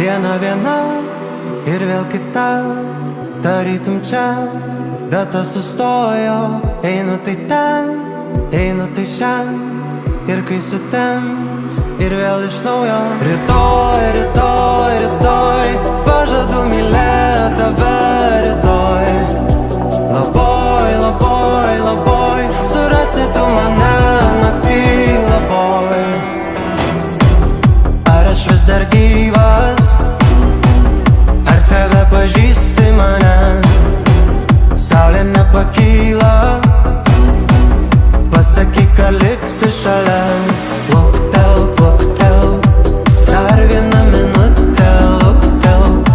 Diena viena ir vėl kita, tarytum čia data sustojo. Einu tai ten, einu tai šen, ir kai sutems ir vėl iš naujo. Rytoj, rytoj, rytoj, pažadu mylėt tave rytoj. Labai, labai, labai, surasi tu mane naktį labai. Ar aš vis dar gyvas, ar tebe pažįsti mane? Saulė nepakyla, pasakyk, kad liksi šalia. Luktelk, luktelk, dar vieną minutę. Luktelk,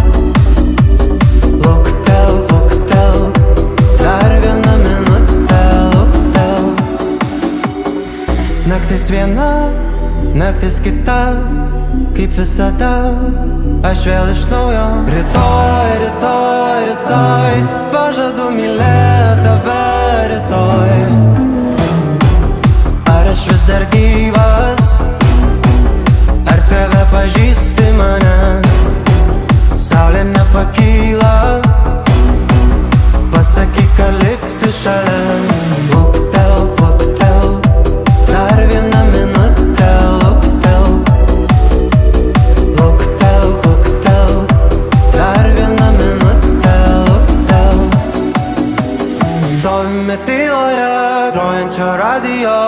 luktelk, luktelk, dar vieną minutę. Luktelk. Naktis viena, naktis kita, kaip visada, aš vėl iš naujo. Rytoj, rytoj, rytoj, pažadu mylėt tave rytoj. Ar aš vis dar gyvas, ar tebe pažįsti mane? Saulė nepakyla, pasakyk, kad liksi šalia. Luktelk, luktelk, dar vieną minutę. Luktelk, luktelk, luktelk, dar vieną minutę. Luktelk. Stovime tyloje grojančio radijo,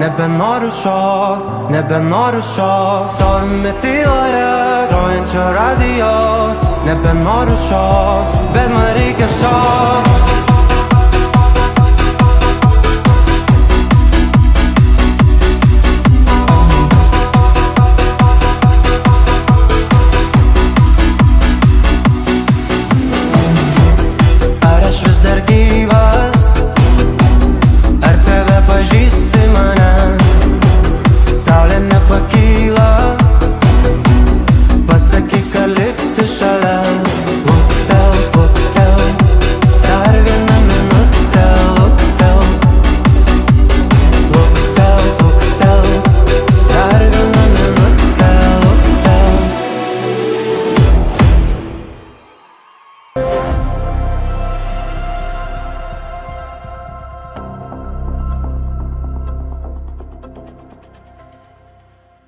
nebenoriu šokt, nebenoriu šokt. Stovime tyloje grojančio radijo, nebenoriu šokt, bet man reikia šokt. Ar aš vis dar gyvas,